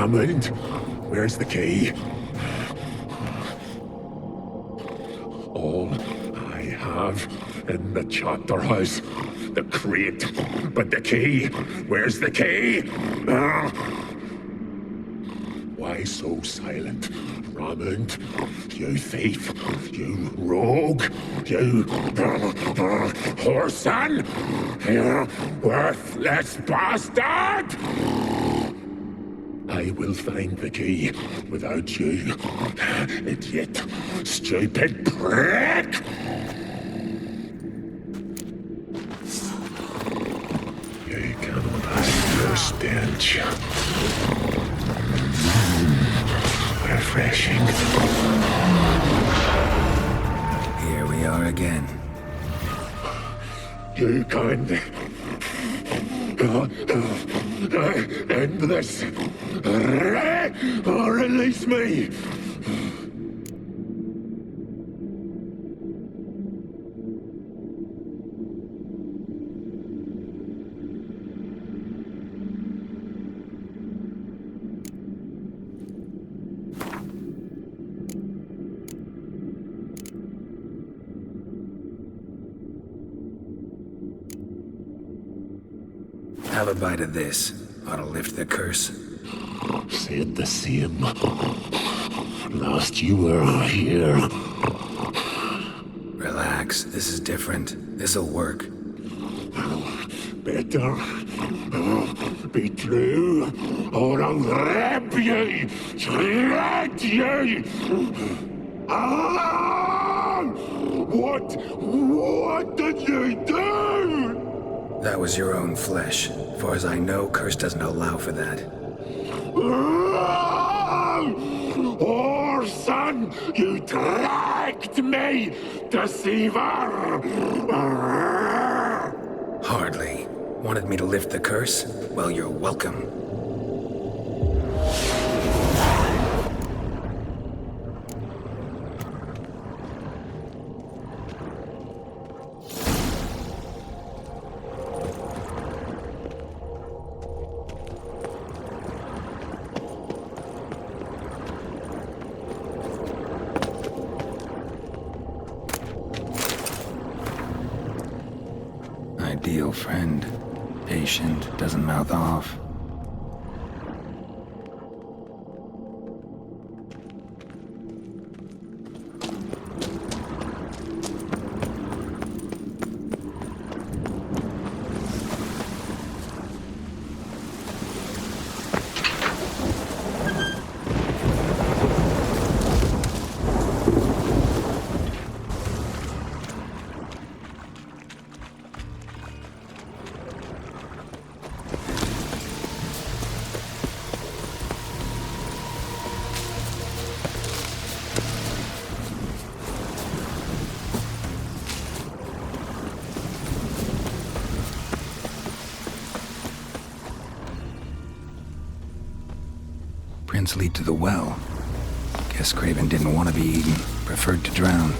Hammond, where's the key? All I have in the chapter house, the crate, but the key, where's the key? Why so silent, Hammond? You thief, you rogue, you whoreson, you worthless bastard! I will find the key without you, idiot, stupid prick! You cannot hide your stench. Refreshing. Here we are again. You can't end this. Or release me. Have a bite of this. Ought to lift the curse. Said the same. Last you were here. Relax. This is different. This'll work. Better be true, or I'll rip you, shred you. Ah! What did you do? That was your own flesh. As far as I know, curse doesn't allow for that. Oh, son, you tricked me, deceiver! Hardly. Wanted me to lift the curse? Well, you're welcome. Ideal friend. Patient, doesn't mouth off. Prints lead to the well. Guess Craven didn't want to be eaten, preferred to drown.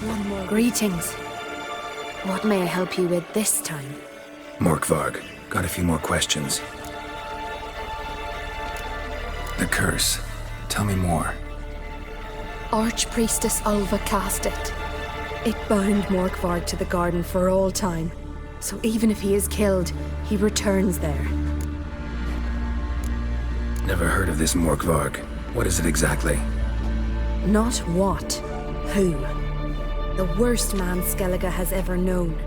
One more. Greetings. What may I help you with this time? Morkvarg, got a few more questions. The curse. Tell me more. Archpriestess Ulva cast it. It bound Morkvarg to the garden for all time. So even if he is killed, he returns there. Never heard of this Morkvarg. What is it exactly? Not what, who. The worst man Skellige has ever known.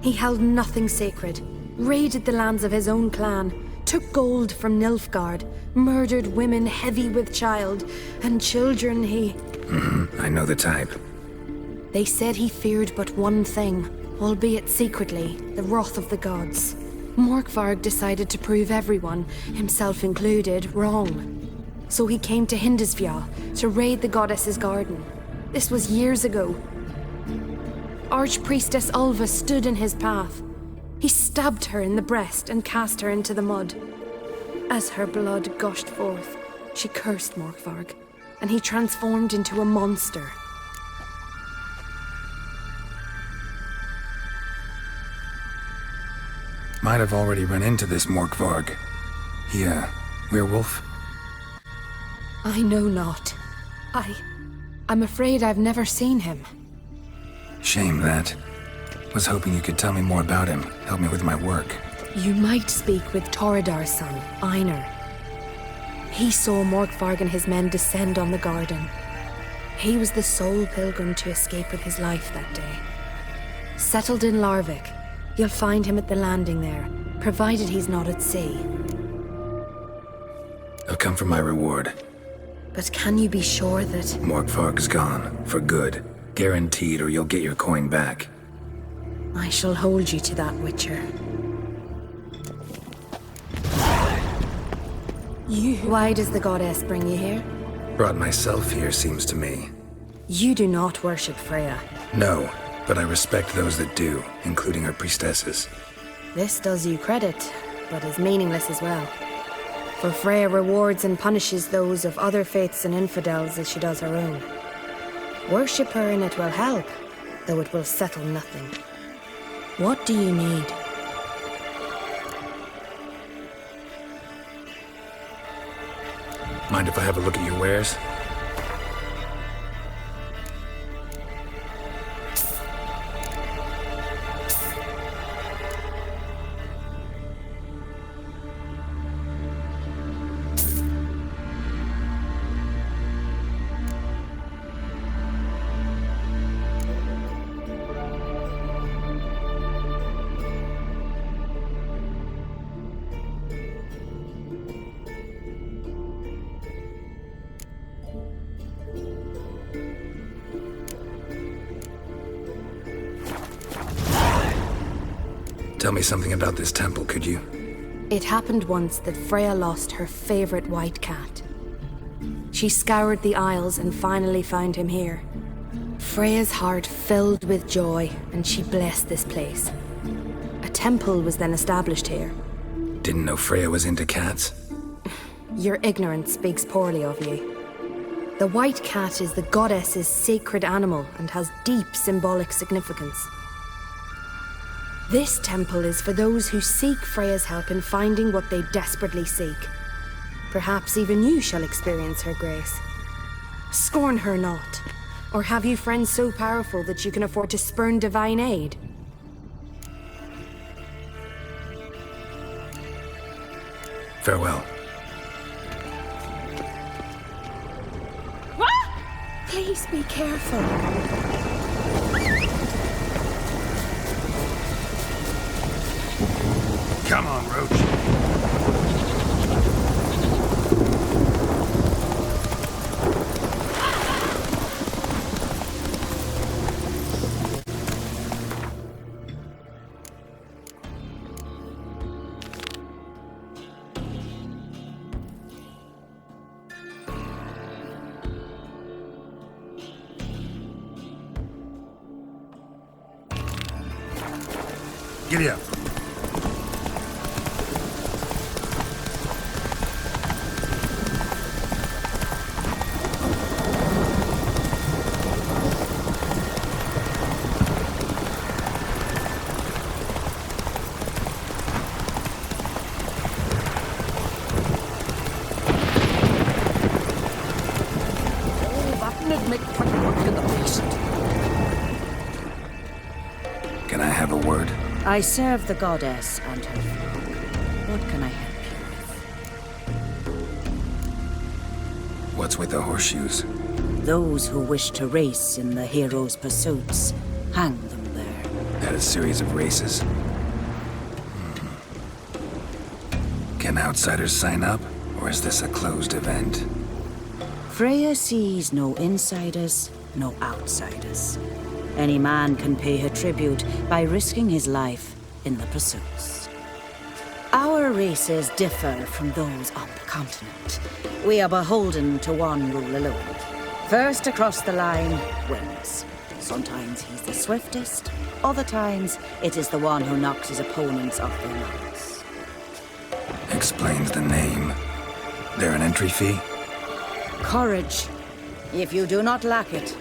He held nothing sacred, raided the lands of his own clan, took gold from Nilfgaard, murdered women heavy with child, and children he... I know the type. They said he feared but one thing, albeit secretly, the wrath of the gods. Morkvarg decided to prove everyone, himself included, wrong. So he came to Hindisfjall to raid the goddess's garden. This was years ago. Archpriestess Ulva stood in his path. He stabbed her in the breast and cast her into the mud. As her blood gushed forth, she cursed Morkvarg, and he transformed into a monster. Might have already run into this Morkvarg. He, werewolf? I know not. I'm afraid I've never seen him. Shame that. Was hoping you could tell me more about him, help me with my work. You might speak with Torridar's son, Einar. He saw Morkvarg and his men descend on the garden. He was the sole pilgrim to escape with his life that day. Settled in Larvik, you'll find him at the landing there, provided he's not at sea. I've come for my reward. But can you be sure that... Morkvarg's gone, for good. Guaranteed, or you'll get your coin back. I shall hold you to that, Witcher. Why does the goddess bring you here? Brought myself here, seems to me. You do not worship Freya. No, but I respect those that do, including her priestesses. This does you credit, but is meaningless as well. For Freya rewards and punishes those of other faiths and infidels as she does her own. Worship her and it will help, though it will settle nothing. What do you need? Mind if I have a look at your wares? Tell me something about this temple, could you? It happened once that Freya lost her favorite white cat. She scoured the Isles and finally found him here. Freya's heart filled with joy, and she blessed this place. A temple was then established here. Didn't know Freya was into cats? Your ignorance speaks poorly of you. The white cat is the goddess's sacred animal and has deep symbolic significance. This temple is for those who seek Freya's help in finding what they desperately seek. Perhaps even you shall experience her grace. Scorn her not. Or have you friends so powerful that you can afford to spurn divine aid? Farewell. What? Please be careful. Come on, Roach. Giddy up. I serve the goddess and her flock. What can I help you with? What's with the horseshoes? Those who wish to race in the hero's pursuits, hang them there. At a series of races? Can outsiders sign up, or is this a closed event? Freya sees no insiders, no outsiders. Any man can pay her tribute by risking his life in the pursuits. Our races differ from those on the continent. We are beholden to one rule alone. First across the line wins. Sometimes he's the swiftest, other times it is the one who knocks his opponents off their mounts. Explains the name. There an entry fee? Courage. If you do not lack it,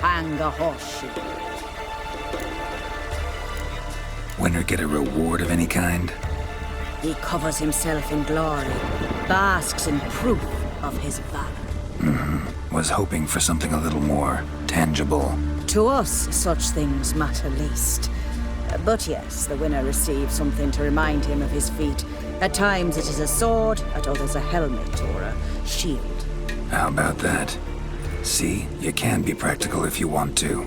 hang a horseshoe. Winner get a reward of any kind? He covers himself in glory, basks in proof of his valor. Was hoping for something a little more tangible. To us, such things matter least. But yes, the winner receives something to remind him of his feat. At times it is a sword, at others a helmet or a shield. How about that? See, you can be practical if you want to.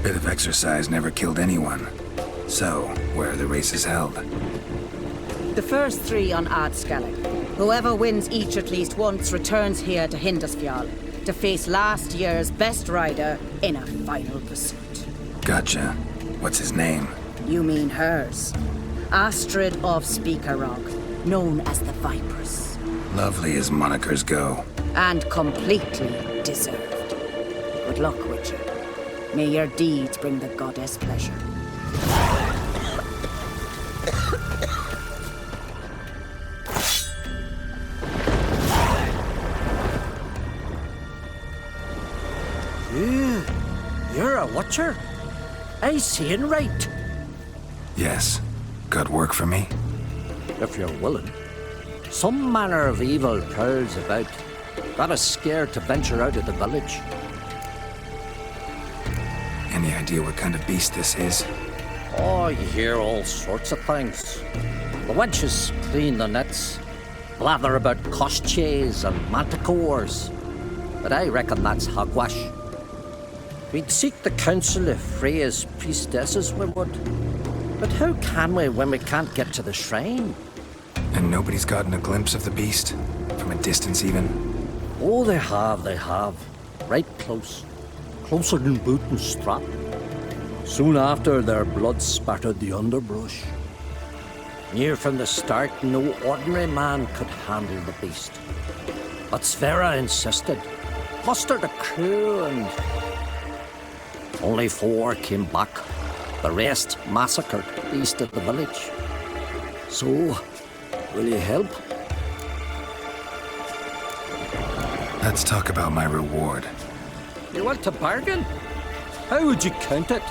Bit of exercise never killed anyone. So, where are the races held? The first 3 on Adscalon. Whoever wins each at least once returns here to Hindisfjall to face last year's best rider in a final pursuit. Gotcha. What's his name? You mean hers. Astrid of Speakerog, known as the Vipress. Lovely as monikers go. And completely deserved. Good luck, Witcher. May your deeds bring the goddess pleasure. You're a watcher? I seeing right. Yes. Got work for me? If you're willing. Some manner of evil prowls about. Got us scared to venture out of the village. Any idea what kind of beast this is? Oh, you hear all sorts of things. The wenches clean the nets, blather about koshchays and manticores. But I reckon that's hogwash. We'd seek the counsel of Freya's priestesses, we would. But how can we when we can't get to the shrine? And nobody's gotten a glimpse of the beast? From a distance even? Oh, they have. Right close. Closer than boot and strap. Soon after, their blood spattered the underbrush. Near from the start, no ordinary man could handle the beast. But Sverre insisted. Mustered a crew and... Only 4 came back. The rest massacred east of the village. So, will you help? Let's talk about my reward. You want to bargain? How would you count it?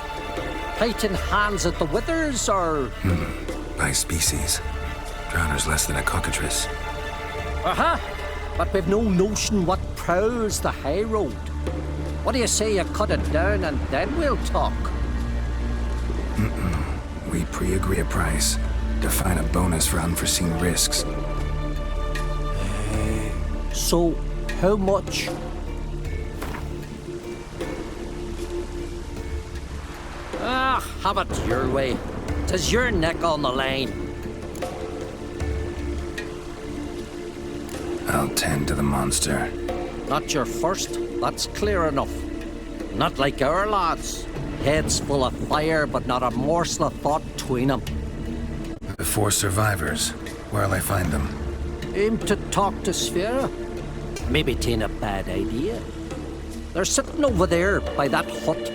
Fighting hands at the withers, or...? By species. Drowner's less than a cockatrice. Aha! But we've no notion what prowls the high road. What do you say you cut it down and then we'll talk? We pre-agree a price. Define a bonus for unforeseen risks. So, how much? Have it your way. 'Tis your neck on the line. I'll tend to the monster. Not your first, that's clear enough. Not like our lads. Heads full of fire, but not a morsel of thought between them. The 4 survivors. Where'll I find them? Aim to talk to Sverre? Maybe 'tain't a bad idea. They're sitting over there by that hut.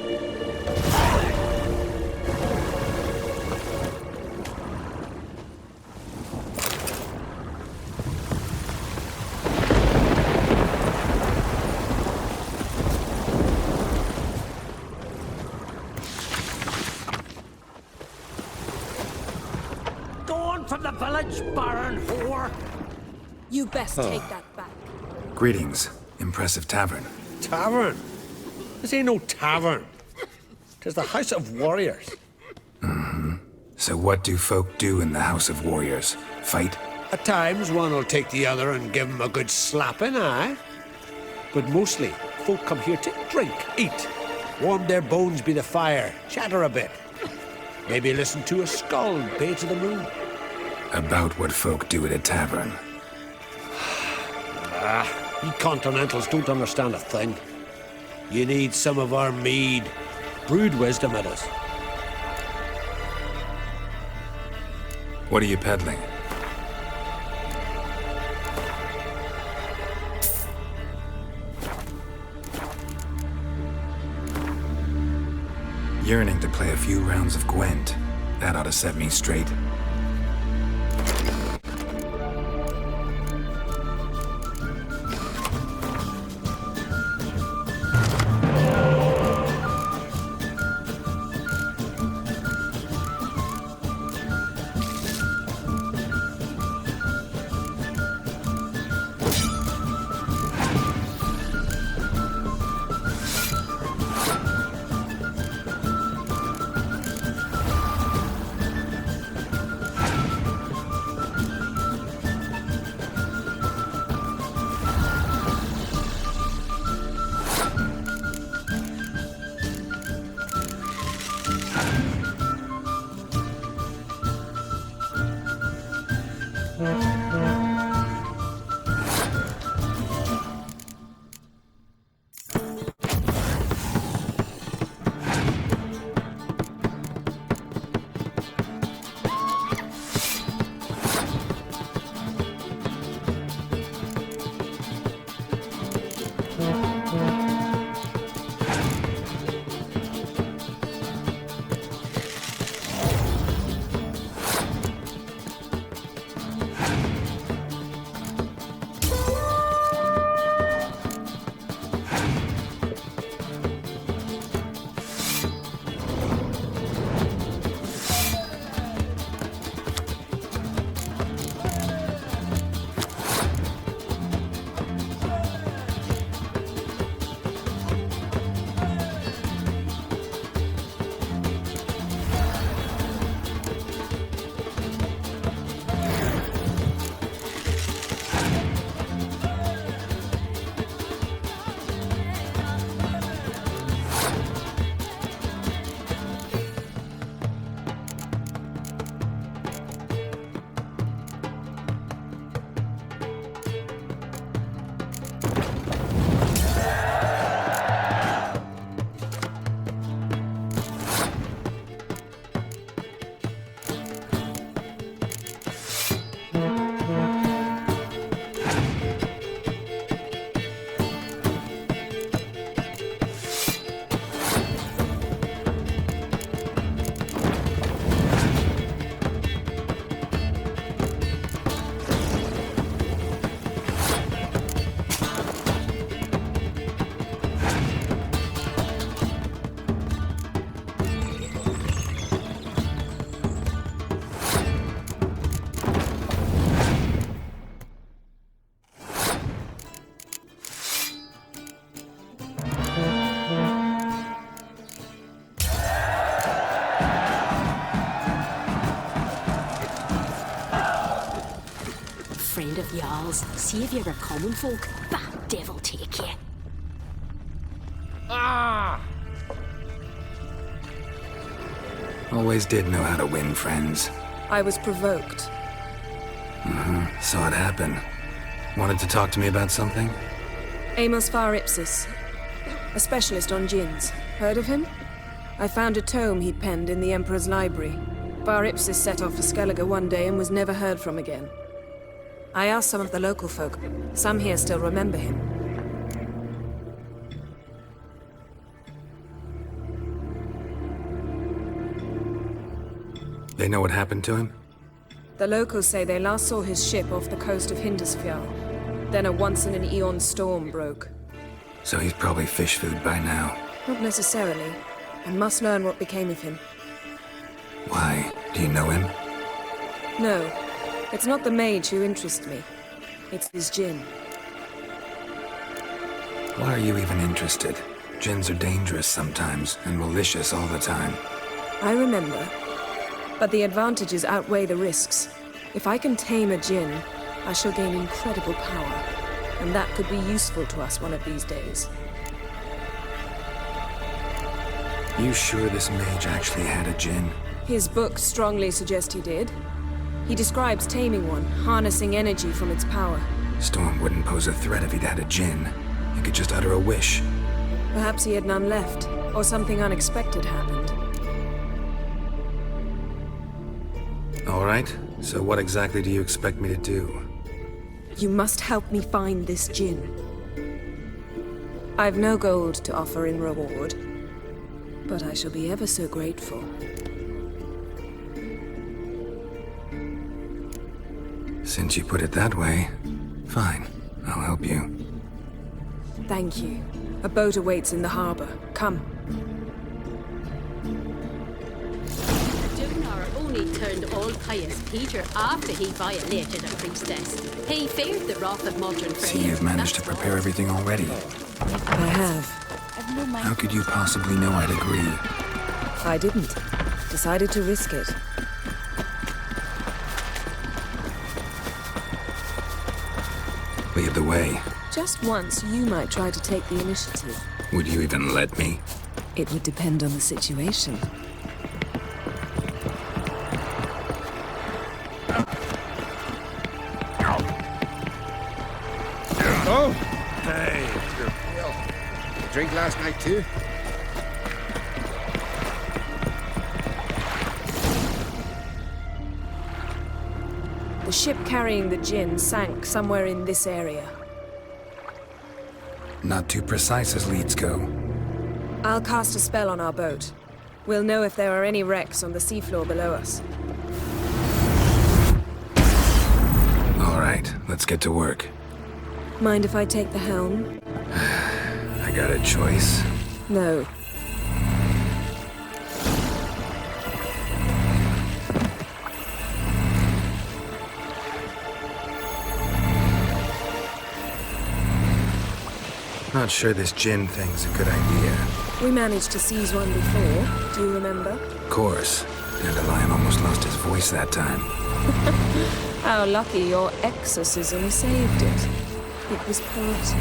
From the village, Baron whore! You best take that back. Greetings. Impressive tavern. Tavern? This ain't no tavern. 'Tis the House of Warriors. So what do folk do in the House of Warriors? Fight? At times, one will take the other and give him a good slapping, aye? But mostly, folk come here to drink, eat, warm their bones by the fire, chatter a bit. Maybe listen to a skull and pay to the moon. About what folk do at a tavern. You continentals don't understand a thing. You need some of our mead. Brewed wisdom at us. What are you peddling? Yearning to play a few rounds of Gwent. That ought to set me straight. Friend of y'all's, saviour of common folk, that devil take you. Always did know how to win friends. I was provoked. Saw it happen. Wanted to talk to me about something? Amos Var Ipsis, a specialist on djinns. Heard of him? I found a tome he'd penned in the Emperor's library. Var Ipsis set off for Skellige one day and was never heard from again. I asked some of the local folk. Some here still remember him. They know what happened to him? The locals say they last saw his ship off the coast of Hindisfjall. Then a once-in-an-eon storm broke. So he's probably fish food by now. Not necessarily. I must learn what became of him. Why? Do you know him? No. It's not the mage who interests me. It's his djinn. Why are you even interested? Jinns are dangerous sometimes, and malicious all the time. I remember. But the advantages outweigh the risks. If I can tame a Jinn, I shall gain incredible power. And that could be useful to us one of these days. You sure this mage actually had a Jinn? His books strongly suggest he did. He describes taming one, harnessing energy from its power. Storm wouldn't pose a threat if he'd had a Jinn. He could just utter a wish. Perhaps he had none left, or something unexpected happened. All right, so what exactly do you expect me to do? You must help me find this Jinn. I've no gold to offer in reward, but I shall be ever so grateful. Since you put it that way, fine. I'll help you. Thank you. A boat awaits in the harbor. Come. Dunar only turned all pious Peter after he violated a priestess. He feared the wrath of modern Freya. See, you've managed to prepare everything already. I have. How could you possibly know I'd agree? I didn't. Decided to risk it. Lead the way. Just once, you might try to take the initiative. Would you even let me? It would depend on the situation. Oh! Hey, you're pale. Drink last night too? The ship carrying the Jinn sank somewhere in this area. Not too precise as leads go. I'll cast a spell on our boat. We'll know if there are any wrecks on the seafloor below us. All right, let's get to work. Mind if I take the helm? I got a choice. No. Not sure this Jinn thing's a good idea. We managed to seize one before. Do you remember? Of course. Dandelion almost lost his voice that time. How lucky your exorcism saved it. It was poetic.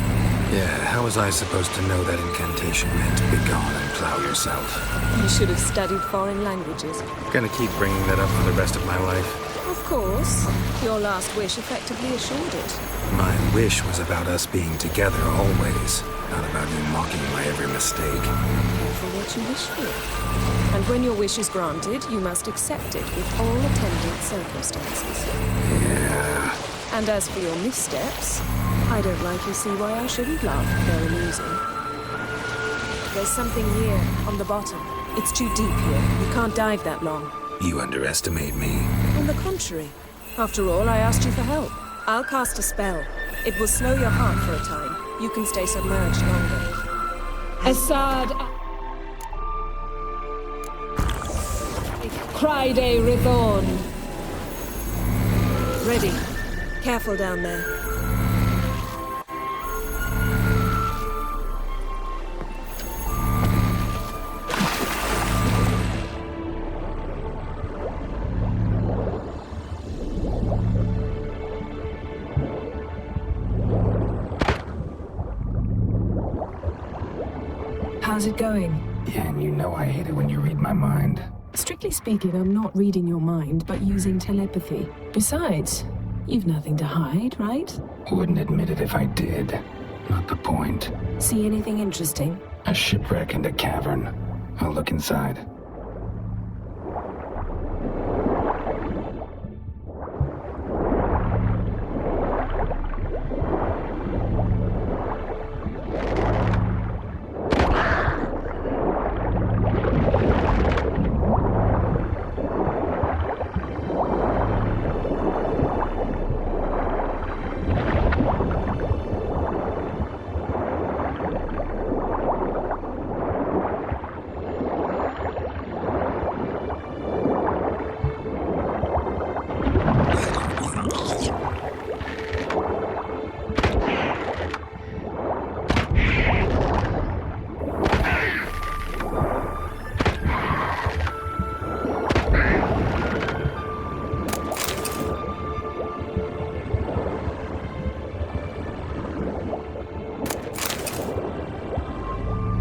Yeah, how was I supposed to know that incantation meant begone and plow yourself? You should have studied foreign languages. Gonna keep bringing that up for the rest of my life. Of course. Your last wish effectively assured it. My wish was about us being together always, not about you mocking my every mistake. Careful what you wish for. And when your wish is granted, you must accept it with all attendant circumstances. Yeah. And as for your missteps, I don't likely see why I shouldn't laugh. They're amusing. There's something here, on the bottom. It's too deep here. You can't dive that long. You underestimate me. On the contrary. After all, I asked you for help. I'll cast a spell. It will slow your heart for a time. You can stay submerged longer. Assad Criday Rithorn. Ready. Careful down there. How's it going? Yeah, and you know I hate it when you read my mind. Strictly speaking, I'm not reading your mind, but using telepathy. Besides, you've nothing to hide, right? Wouldn't admit it if I did. Not the point. See anything interesting? A shipwreck and a cavern. I'll look inside.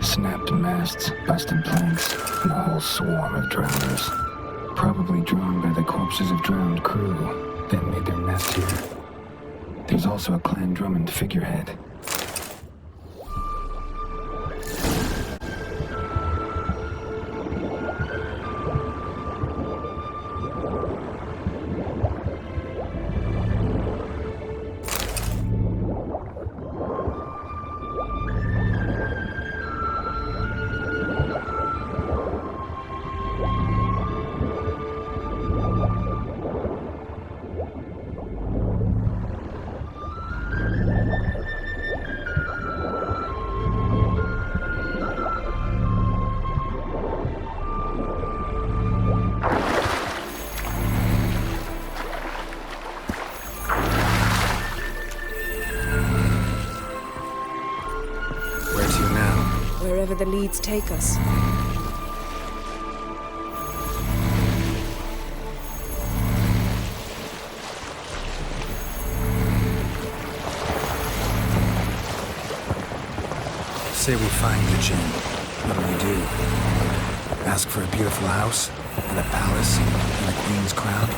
Snapped masts, busted planks, and a whole swarm of drowners. Probably drawn by the corpses of drowned crew, then made their nest here. There's also a Clan Drummond figurehead. Wherever the leads take us. Say we find the Jinn. What do we do? Ask for a beautiful house, and a palace, and a queen's crown?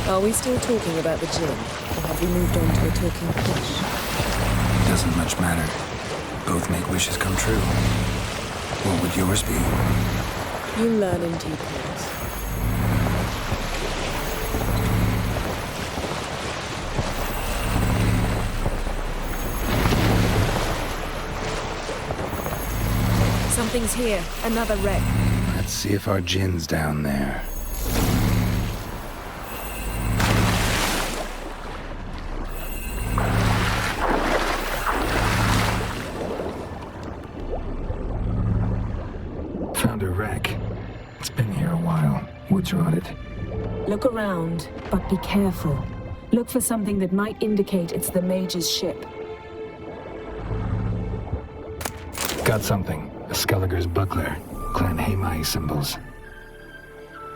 Are we still talking about the Jinn, or have we moved on to a talking fish? Doesn't much matter. Both make wishes come true. What would yours be? You'll learn in due course. Something's here. Another wreck. Let's see if our Jinn's down there. Found a wreck. It's been here a while. Wood's rotted. Look around, but be careful. Look for something that might indicate it's the mage's ship. Got something. A Skelliger's buckler. Clan Hamai symbols.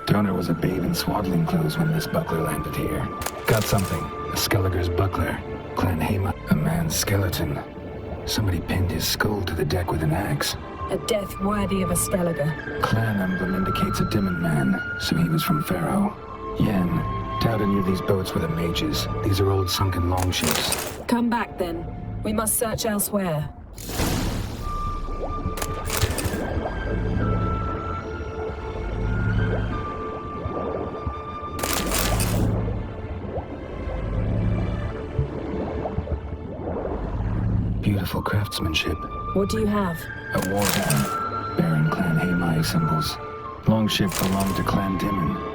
Donor was a babe in swaddling clothes when this buckler landed here. Got something. A Skelliger's buckler. Clan Hamai. A man's skeleton. Somebody pinned his skull to the deck with an axe. A death worthy of a Skelliger. Clan emblem indicates a Dimmen man, so he was from Pharaoh. Yen, doubt any of these boats were the mages. These are old sunken longships. Come back then. We must search elsewhere. Beautiful craftsmanship. What do you have? A warhammer, bearing Clan Hamai symbols. Longship belonged to Clan Dimmen.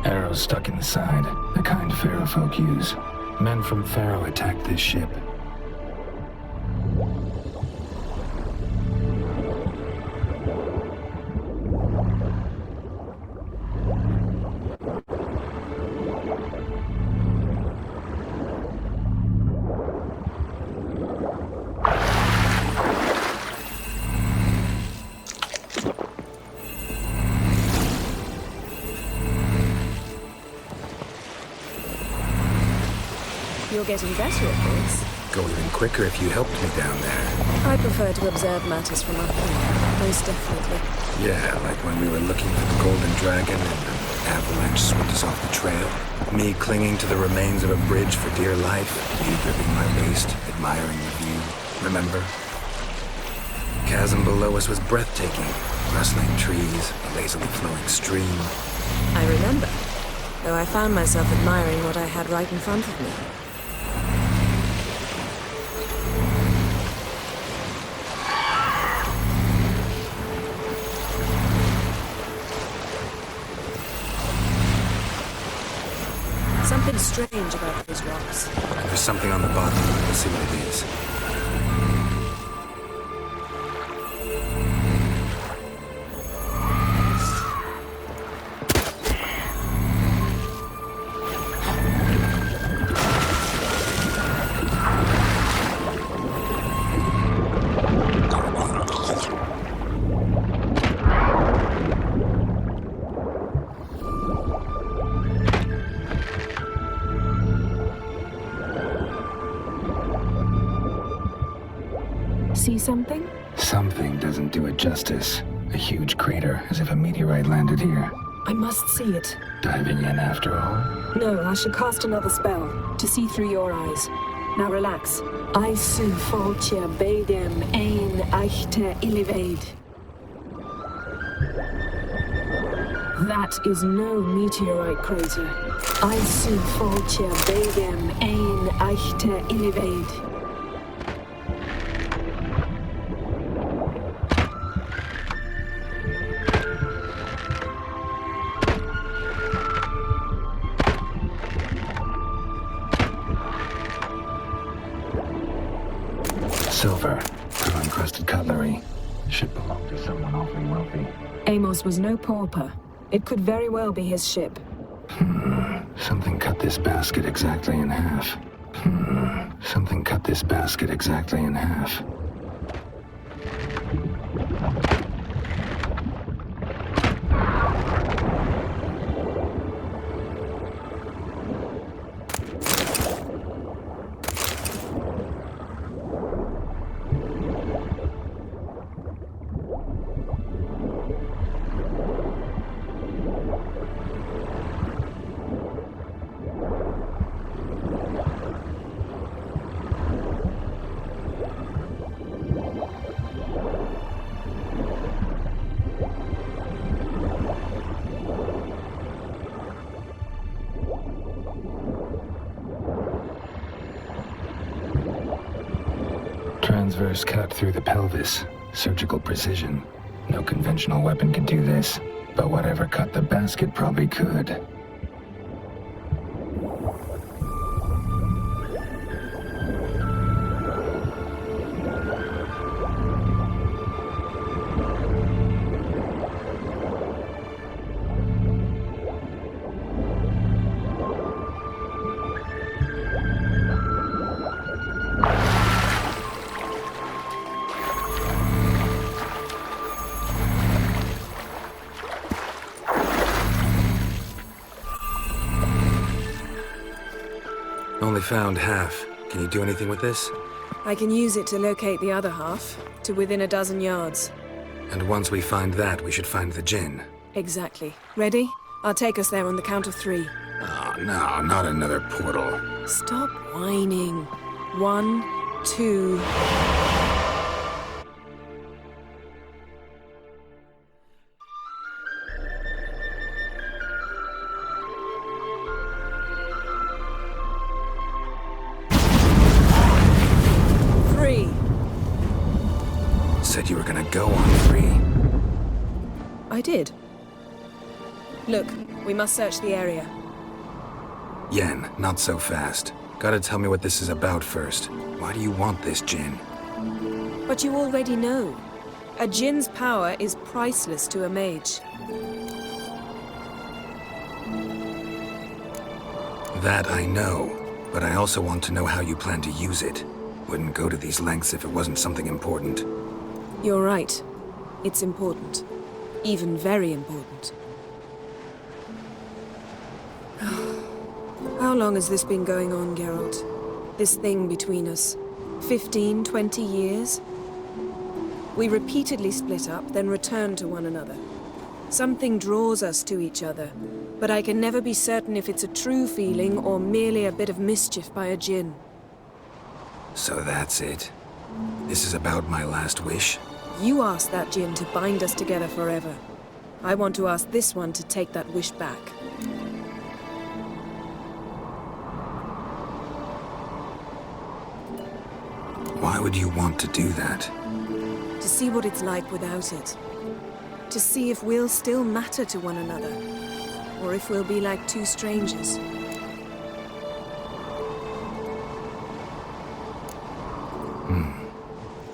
Arrows stuck in the side, the kind Pharaoh folk use. Men from Pharaoh attacked this ship. You're getting better at this. Go even quicker if you helped me down there. I prefer to observe matters from up here, most definitely. Yeah, like when we were looking for the Golden Dragon and an avalanche swept us off the trail. Me clinging to the remains of a bridge for dear life. You gripping my waist, admiring the view. Remember? The chasm below us was breathtaking. Rustling trees, a lazily flowing stream. I remember, though I found myself admiring what I had right in front of me. Something strange about those rocks. There's something on the bottom. Let's see what it is. see something? Something doesn't do it justice. A huge crater, as if a meteorite landed here. I must see it. Diving in after all? No, I should cast another spell to see through your eyes. Now relax. I su faltia bedem ein eichte illivaid. That is no meteorite crater. I su faltia bedem ein eichte illivaid. Silver, unencrusted cutlery. Should belong to someone awfully wealthy. Amos was no pauper. It could very well be his ship. Something cut this basket exactly in half. Something cut this basket exactly in half. Transverse cut through the pelvis. Surgical precision. No conventional weapon can do this, but whatever cut the basket probably could. Only found half. Can you do anything with this? I can use it to locate the other half, to within a dozen yards. And once we find that, we should find the gin. Exactly. Ready? I'll take us there on the count of 3. Oh, no, not another portal. Stop whining. 1, 2... Said you were gonna go on 3. I did. Look, we must search the area. Yen, not so fast. Gotta tell me what this is about first. Why do you want this gin? But you already know. A djinn's power is priceless to a mage. That I know, but I also want to know how you plan to use it. Wouldn't go to these lengths if it wasn't something important. You're right. It's important. Even very important. How long has this been going on, Geralt? This thing between us? 15, 20 years? We repeatedly split up, then return to one another. Something draws us to each other, but I can never be certain if it's a true feeling or merely a bit of mischief by a djinn. So that's it. This is about my last wish? You asked that djinn to bind us together forever. I want to ask this one to take that wish back. Why would you want to do that? To see what it's like without it. To see if we'll still matter to one another. Or if we'll be like two strangers.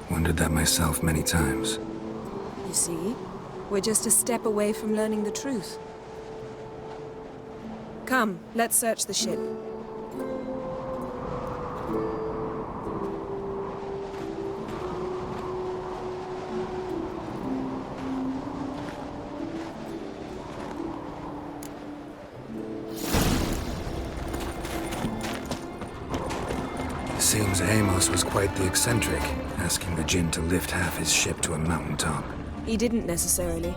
Wondered that myself many times. You see, we're just a step away from learning the truth. Come, let's search the ship. Seems Amos was quite the eccentric, asking the Jinn to lift half his ship to a mountaintop. He didn't necessarily.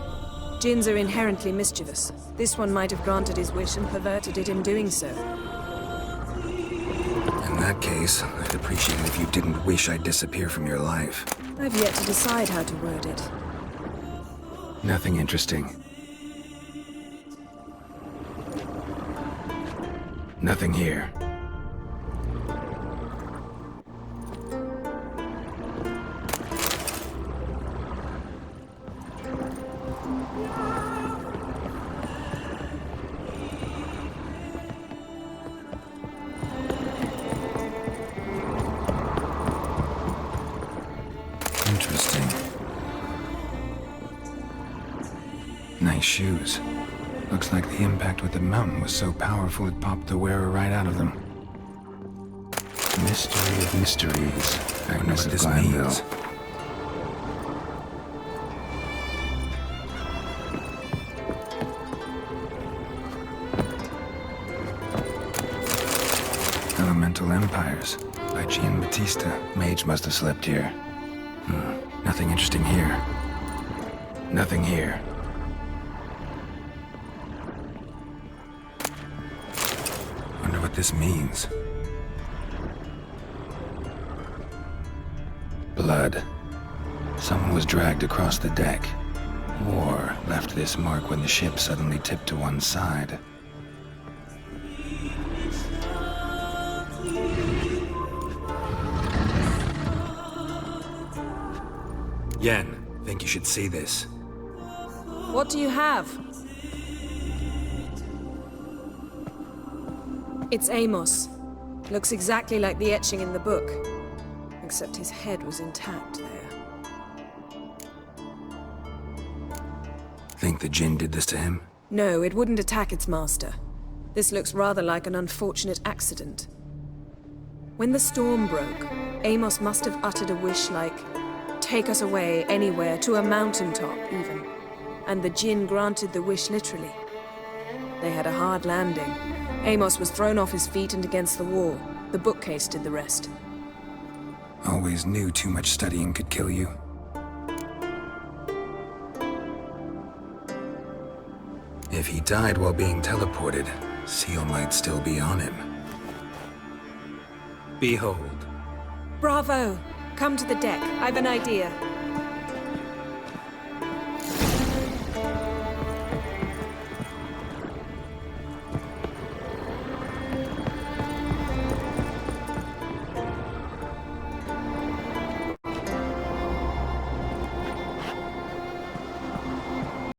Jinns are inherently mischievous. This one might have granted his wish and perverted it in doing so. In that case, I'd appreciate it if you didn't wish I'd disappear from your life. I've yet to decide how to word it. Nothing interesting. Nothing here. Interesting. Nice shoes. Looks like the impact with the mountain was so powerful it popped the wearer right out of them. Mystery of mysteries. I wonder what this means. Elemental Empires by Giambattista. Mage must have slept here. Nothing interesting here. Nothing here. Wonder what this means. Blood. Someone was dragged across the deck. Or left this mark when the ship suddenly tipped to one side. Yen, think you should see this. What do you have? It's Amos. Looks exactly like the etching in the book. Except his head was intact there. Think the Jinn did this to him? No, it wouldn't attack its master. This looks rather like an unfortunate accident. When the storm broke, Amos must have uttered a wish like, "Take us away, anywhere, to a mountaintop, even." And the Jinn granted the wish literally. They had a hard landing. Amos was thrown off his feet and against the wall. The bookcase did the rest. Always knew too much studying could kill you. If he died while being teleported, Seal might still be on him. Behold. Bravo! Come to the deck. I've an idea.